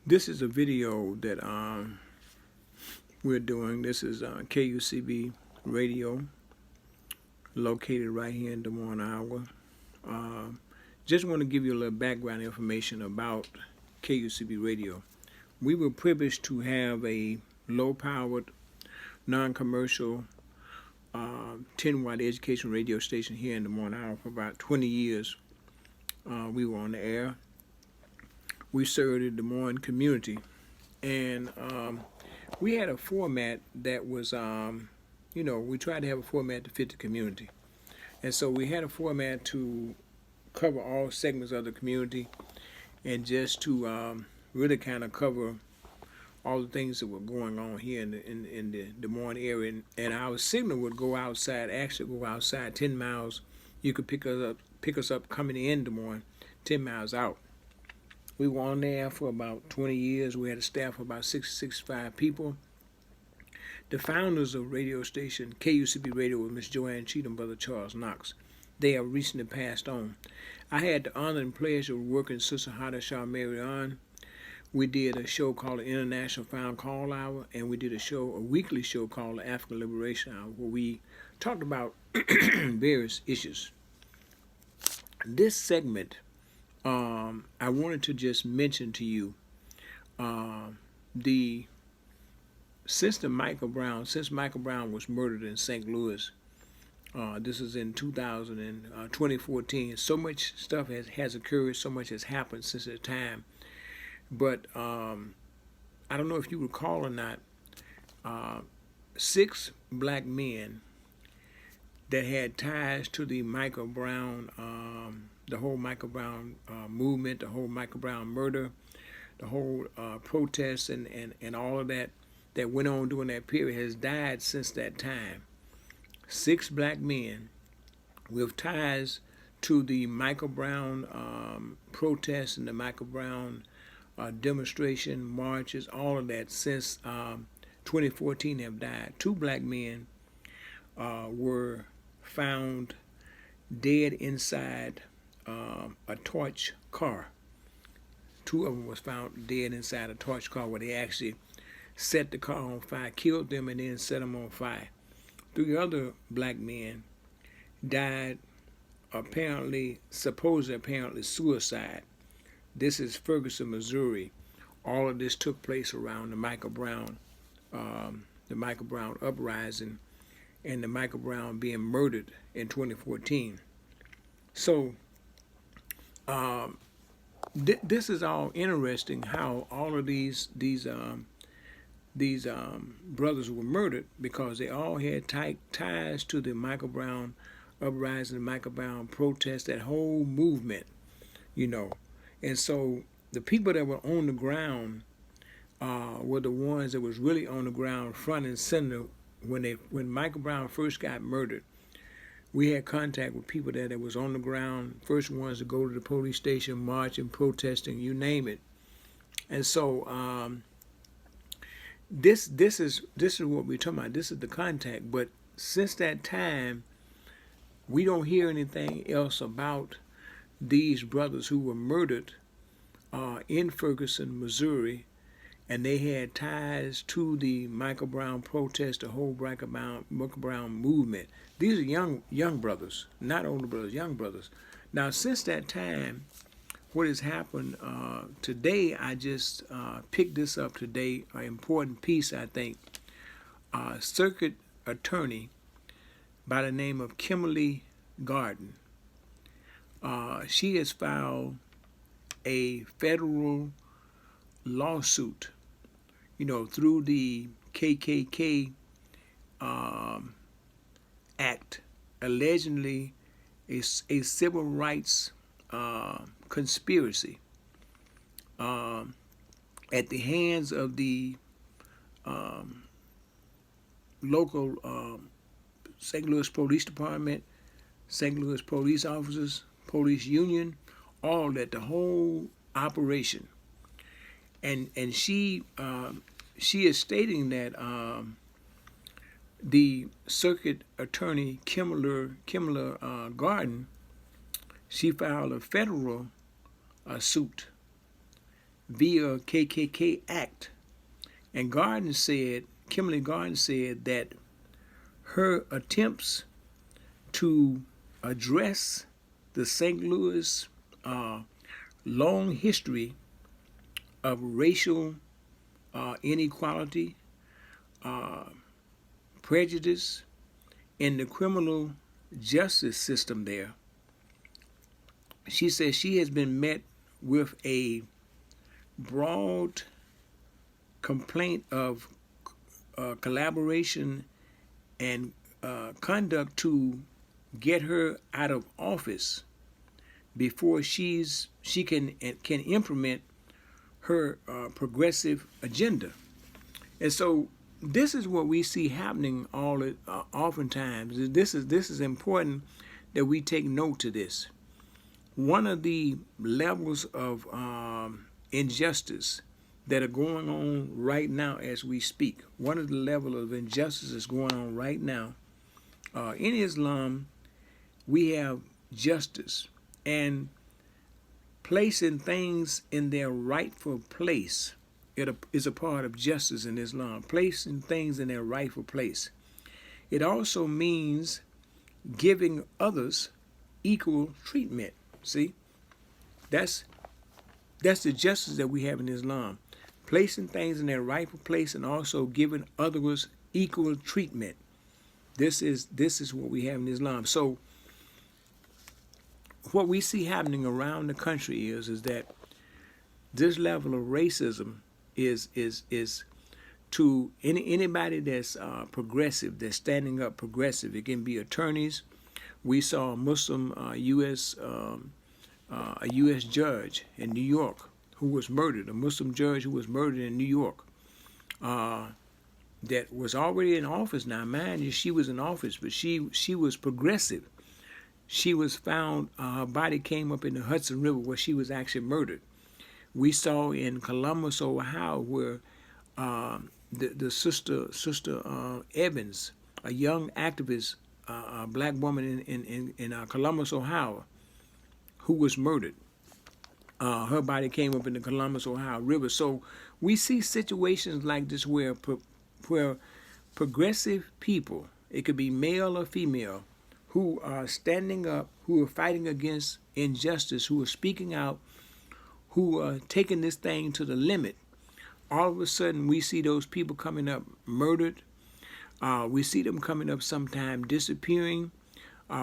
This is a video that we're doing. This is KUCB radio, located right here in Des Moines, Iowa. Uh, just want to give you a little background information about KUCB radio. We were privileged to have a low-powered, non-commercial, 10-watt education radio station here in Des Moines, Iowa for about 20 years. We were on the air. We served the Des Moines community, and we had a format that was, we tried to have a format to fit the community. And so we had a format to cover all segments of the community and just to really kind of cover all the things that were going on here in the Des Moines area. And our signal would go outside, actually go outside 10 miles. You could pick us up coming in Des Moines, 10 miles out. We were on there for about 20 years. We had a staff of about 65 people. The founders of radio station KUCB Radio were Miss Joanne Cheatham, Brother Charles Knox. They have recently passed on. I had the honor and pleasure of working with Sister Hada Shah Marion. We did a show called the International Found Call Hour, and we did a weekly show called the African Liberation Hour, where we talked about various issues. This segment, I wanted to just mention to you since Michael Brown was murdered in St. Louis. This is in 2014. So much stuff has occurred, so much has happened since that time. But I don't know if you recall or not, 6 black men that had ties to the Michael Brown, the whole Michael Brown movement, the whole Michael Brown murder, the whole protests and all of that went on during that period has died since that time. 6 black men with ties to the Michael Brown protests and the Michael Brown demonstration, marches, all of that since 2014 have died. 2 black men were found dead inside a torch car. 2 of them was found dead inside a torch car where they actually set the car on fire, killed them, and then set them on fire. 3 other black men died apparently suicide. This is Ferguson, Missouri. All of this took place around the Michael Brown uprising and the Michael Brown being murdered in 2014. So this is all interesting. How all of these brothers were murdered because they all had ties to the Michael Brown uprising, the Michael Brown protest, that whole movement, And so the people that were on the ground were the ones that was really on the ground, front and center. When Michael Brown first got murdered, we had contact with people that was on the ground, first ones to go to the police station, marching, protesting, you name it. And so this is what we're talking about. This is the contact. But since that time, we don't hear anything else about these brothers who were murdered in Ferguson, Missouri, and they had ties to the Michael Brown protest, the whole Michael Brown movement. These are young brothers, not older brothers, young brothers. Now, since that time, what has happened today, I just picked this up today, an important piece, I think. Circuit attorney by the name of Kimberly Garden. She has filed a federal lawsuit, through the KKK Act, allegedly a civil rights conspiracy at the hands of the local St. Louis Police Department, St. Louis police officers, police union, all that, the whole operation. And she is stating that the circuit attorney Kimberly Garden, she filed a federal suit via KKK Act. And Kimberly Garden said that her attempts to address the St. Louis long history of racial inequality, prejudice in the criminal justice system there. She says she has been met with a broad complaint of collaboration and conduct to get her out of office before she can implement her progressive agenda. And so this is what we see happening oftentimes. This is important that we take note of this. One of the levels of injustice that are going on right now as we speak, one of the levels of injustice that's going on right now, in Islam, we have justice and placing things in their rightful place. It is a part of justice in Islam, placing things in their rightful place. It also means giving others equal treatment. See, that's the justice that we have in Islam, placing things in their rightful place and also giving others equal treatment. This is what we have in Islam. So what we see happening around the country is that this level of racism is to anybody that's progressive, that's standing up progressive. It can be attorneys. We saw a Muslim U.S. Judge in New York who was murdered, a Muslim judge who was murdered in New York, that was already in office now. Mind you, she was in office, but she was progressive. She was found, her body came up in the Hudson River where she was actually murdered. We saw in Columbus, Ohio, where the sister Evans, a young activist, a black woman in Columbus, Ohio, who was murdered. Her body came up in the Columbus, Ohio River. So we see situations like this where progressive people, it could be male or female, who are standing up, who are fighting against injustice, who are speaking out, who are taking this thing to the limit. All of a sudden, we see those people coming up murdered. We see them coming up sometime disappearing.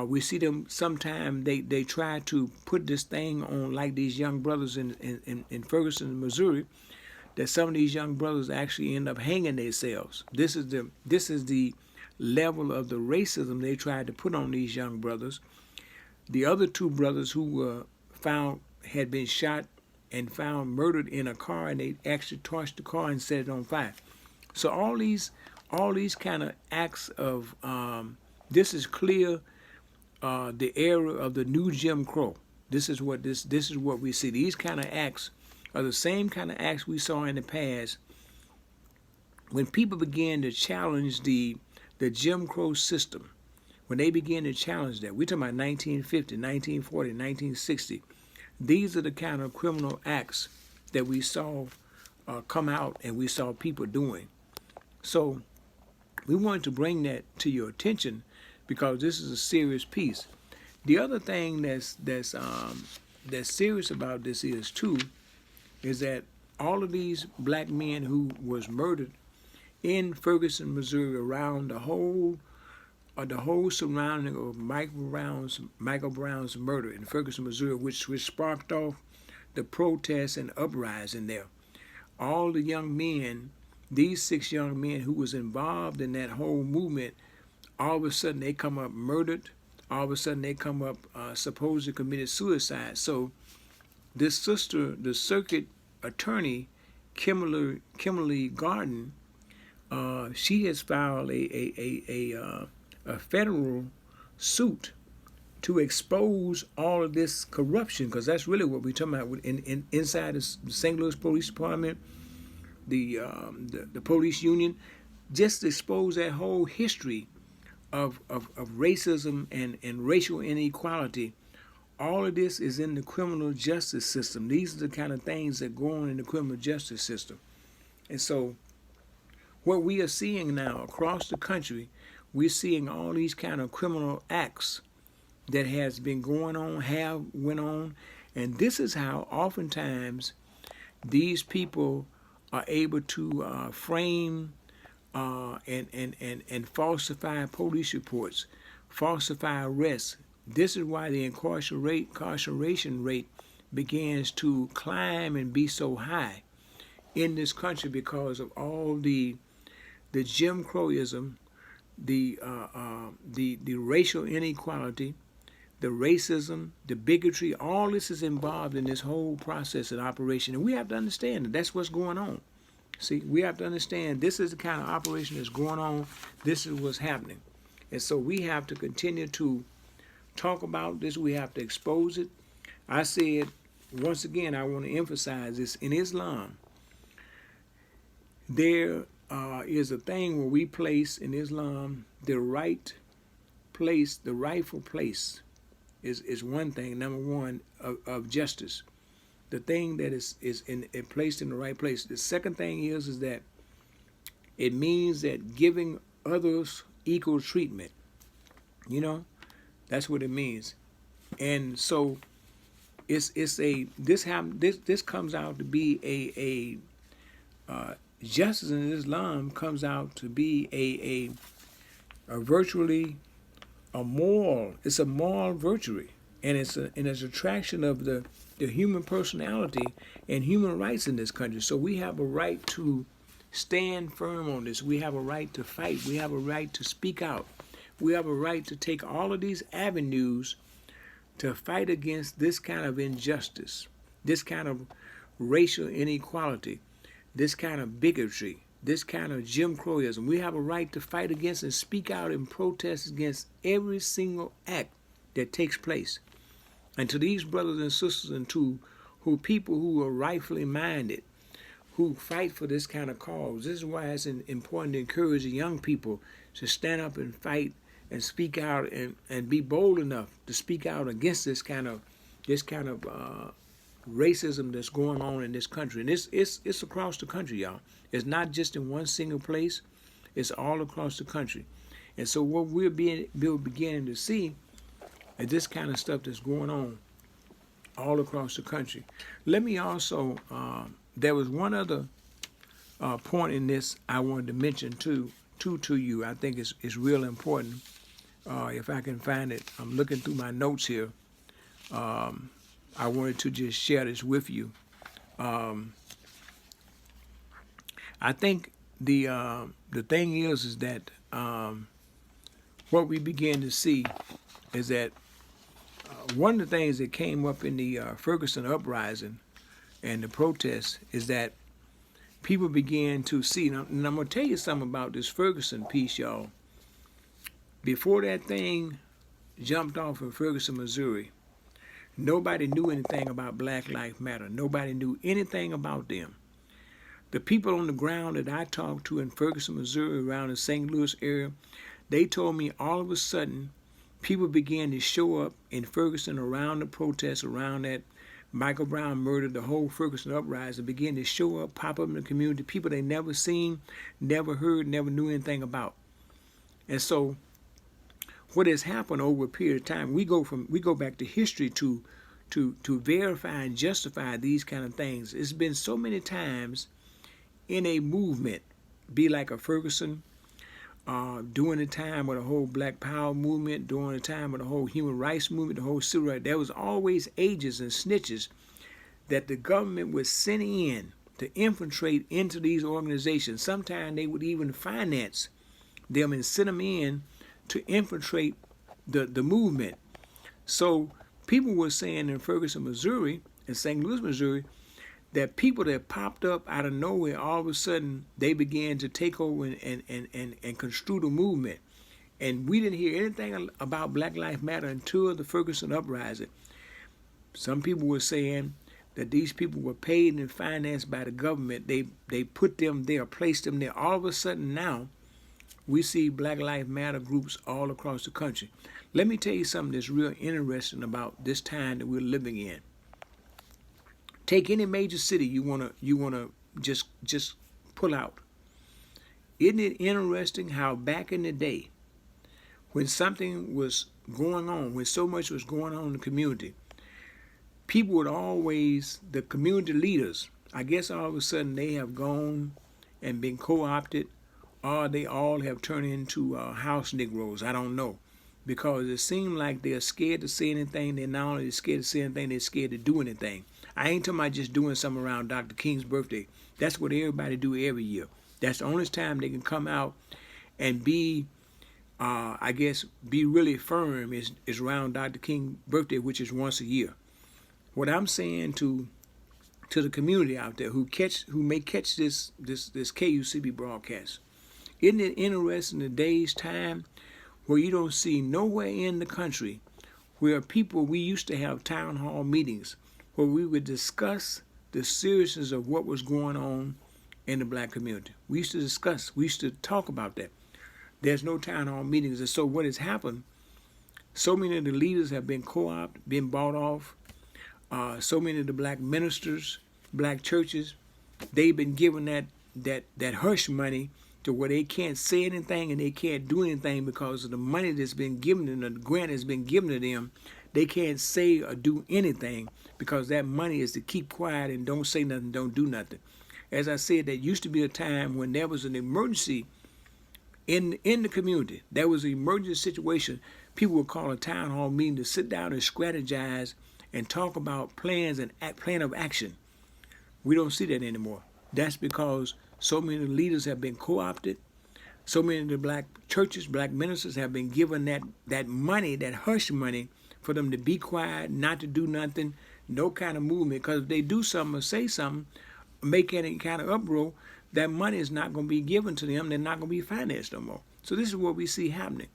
We see them sometime they try to put this thing on, like these young brothers in Ferguson, Missouri, that some of these young brothers actually end up hanging themselves. This is the level of the racism they tried to put on these young brothers. The other two brothers who were found had been shot and found murdered in a car, and they actually torched the car and set it on fire. So all these kind of acts of this is clear the era of the new Jim Crow. This is what we see. These kind of acts are the same kind of acts we saw in the past when people began to challenge the Jim Crow system. When they began to challenge that, we're talking about 1950, 1940, 1960. These are the kind of criminal acts that we saw come out and we saw people doing. So we wanted to bring that to your attention because this is a serious piece. The other thing that's serious about this is that all of these black men who was murdered in Ferguson, Missouri, around the whole surrounding of Michael Brown's murder in Ferguson, Missouri, which sparked off the protests and uprising there. All the young men, these 6 young men who was involved in that whole movement, all of a sudden they come up murdered. All of a sudden they come up supposedly committed suicide. So this sister, the circuit attorney, Kimberly Garden, she has filed a federal suit to expose all of this corruption, because that's really what we're talking about inside the St. Louis Police Department, the police union, just to expose that whole history of racism and racial inequality all of this is in the criminal justice system. These are the kind of things that go on in the criminal justice system. And so what we are seeing now across the country, we're seeing all these kind of criminal acts that has been going on, went on. And this is how oftentimes these people are able to frame and falsify police reports, falsify arrests. This is why the incarceration rate begins to climb and be so high in this country, because of all the Jim Crowism, the racial inequality, the racism, the bigotry. All this is involved in this whole process and operation, and we have to understand that that's what's going on. See, we have to understand this is the kind of operation that's going on. This is what's happening. And so we have to continue to talk about this. We have to expose it. I said, once again, I want to emphasize this. In Islam, there is a thing where we place in Islam the right place, the rightful place is one thing, number one, of justice. The thing that is placed in the right place. The second thing is that it means that giving others equal treatment. You know, that's what it means. And so this comes out to be justice in Islam comes out to be a virtually a moral. It's a moral virtue, and it's an attraction of the human personality and human rights in this country. So we have a right to stand firm on this. We have a right to fight. We have a right to speak out. We have a right to take all of these avenues to fight against this kind of injustice, this kind of racial inequality, this kind of bigotry, this kind of Jim Crowism. We have a right to fight against and speak out and protest against every single act that takes place. And to these brothers and sisters, and to people who are rightfully minded, who fight for this kind of cause, this is why it's important to encourage the young people to stand up and fight and speak out and be bold enough to speak out against this kind of racism that's going on in this country. And it's across the country, y'all. It's not just in one single place. It's all across the country. And so what we're beginning to see is this kind of stuff that's going on all across the country. Let me also, there was one other point in this I wanted to mention to you. I think it's real important. If I can find it, I'm looking through my notes here. I wanted to just share this with you. I think the thing is that what we begin to see is that one of the things that came up in the Ferguson uprising and the protests is that people began to see, and I'm going to tell you something about this Ferguson piece, y'all. Before that thing jumped off in Ferguson, Missouri, nobody knew anything about Black Lives Matter. Nobody knew anything about them. The people on the ground that I talked to in Ferguson, Missouri, around the St. Louis area, they told me all of a sudden people began to show up in Ferguson around the protests, around that Michael Brown murder, the whole Ferguson uprising, began to show up, pop up in the community, people they never seen, never heard, never knew anything about. And so what has happened over a period of time, we go back to history to verify and justify these kind of things. It's been so many times in a movement, be like a Ferguson, during the time of the whole Black Power movement, during the time of the whole human rights movement, the whole civil rights, there was always agents and snitches that the government was sending in to infiltrate into these organizations. Sometimes they would even finance them and send them in to infiltrate the movement. So people were saying in Ferguson, Missouri, and St. Louis, Missouri, that people that popped up out of nowhere, all of a sudden, they began to take over and construe the movement. And we didn't hear anything about Black Lives Matter until the Ferguson uprising. Some people were saying that these people were paid and financed by the government. They put them there, placed them there. All of a sudden now, we see Black Lives Matter groups all across the country. Let me tell you something that's real interesting about this time that we're living in. Take any major city you wanna just pull out. Isn't it interesting how back in the day, when something was going on, when so much was going on in the community, people would always, the community leaders, I guess all of a sudden they have gone and been co-opted, or they all have turned into house Negroes. I don't know. Because it seems like they're scared to say anything. They're not only scared to say anything, they're scared to do anything. I ain't talking about just doing something around Dr. King's birthday. That's what everybody do every year. That's the only time they can come out and be, I guess, be really firm is around Dr. King's birthday, which is once a year. What I'm saying to the community out there who may catch this KUCB broadcast, isn't it interesting in today's time where you don't see nowhere in the country where we used to have town hall meetings where we would discuss the seriousness of what was going on in the black community. We used to talk about that. There's no town hall meetings. And so what has happened, so many of the leaders have been co-opted, been bought off. So many of the black ministers, black churches, they've been given that hush money to where they can't say anything and they can't do anything because of the money that's been given to them, the grant that's been given to them. They can't say or do anything because that money is to keep quiet and don't say nothing, don't do nothing. As I said, there used to be a time when there was an emergency in the community. There was an emergency situation. People would call a town hall meeting to sit down and strategize and talk about plans and plan of action. We don't see that anymore. That's because so many leaders have been co-opted. So many of the black churches, black ministers have been given that money, that hush money, for them to be quiet, not to do nothing, no kind of movement. Because if they do something or say something, make any kind of uproar, that money is not going to be given to them. They're not going to be financed no more. So this is what we see happening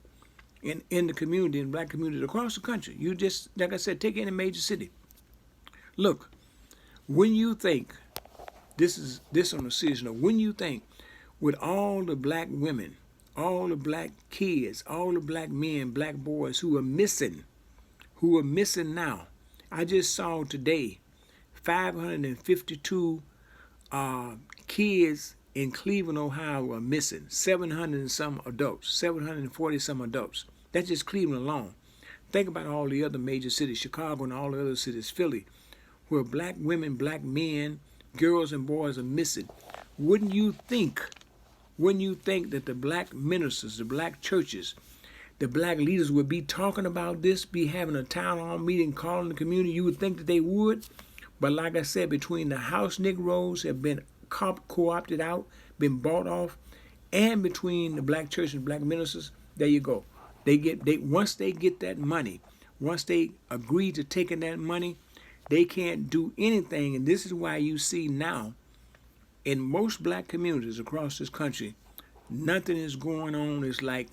in the community, in black communities across the country. You just, like I said, take any major city. Look, when you think, this on a serious note, when you think with all the black women, all the black kids, all the black men, black boys who are missing now. I just saw today 552 kids in Cleveland, Ohio are missing, 700 and some adults, 740 some adults. That's just Cleveland alone. Think about all the other major cities, Chicago and all the other cities, Philly, where black women, black men, girls and boys are missing. Wouldn't you think that the black ministers, the black churches, the black leaders would be talking about this, be having a town hall meeting, calling the community? You would think that they would. But like I said, between the house Negroes have been co-opted out, been bought off, and between the black church and black ministers, there you go. Once they get that money, once they agree to taking that money, they can't do anything. And this is why you see now in most black communities across this country, nothing is going on. It's like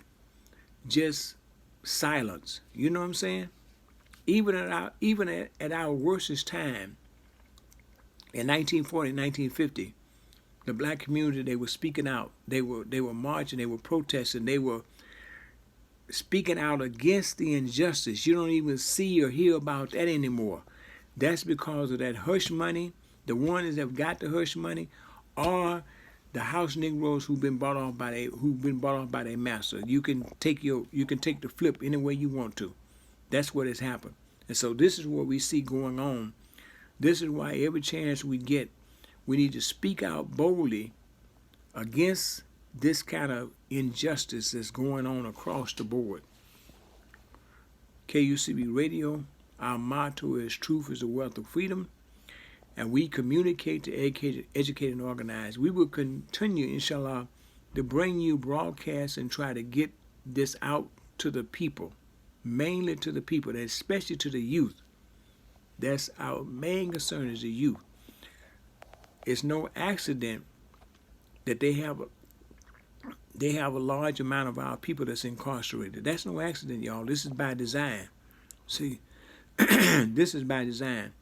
just silence. You know what I'm saying? Even at our worstest time, in 1940, 1950, the black community, they were speaking out. They were marching. They were protesting. They were speaking out against the injustice. You don't even see or hear about that anymore. That's because of that hush money. The ones that have got the hush money are the house Negroes who've been bought off by their master. You can take the flip any way you want to. That's what has happened. And so this is what we see going on. This is why every chance we get, we need to speak out boldly against this kind of injustice that's going on across the board. KUCB Radio, our motto is truth is the wealth of freedom, and we communicate to educate and organize. We will continue, inshallah, to bring you broadcasts and try to get this out to the people, mainly to the people, especially to the youth. That's our main concern, is the youth. It's no accident that they have a large amount of our people that's incarcerated. That's no accident, y'all. This is by design. See, this is by design.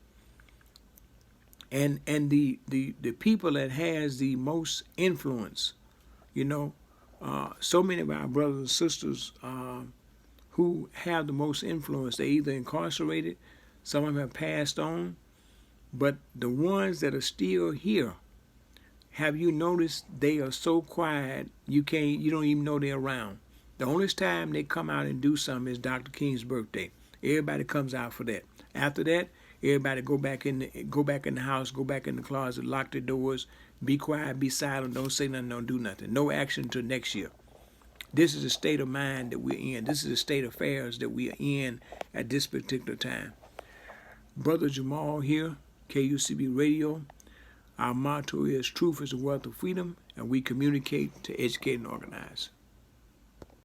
And the people that has the most influence, so many of our brothers and sisters who have the most influence. They're either incarcerated, some of them have passed on, but the ones that are still here, have you noticed they are so quiet you don't even know they're around. The only time they come out and do something is Dr. King's birthday. Everybody comes out for that. After that, everybody go back in the house, go back in the closet, lock the doors, be quiet, be silent, don't say nothing, don't do nothing. No action until next year. This is the state of mind that we're in. This is the state of affairs that we are in at this particular time. Brother Jamal here, KUCB Radio. Our motto is truth is the wealth of freedom, and we communicate to educate and organize.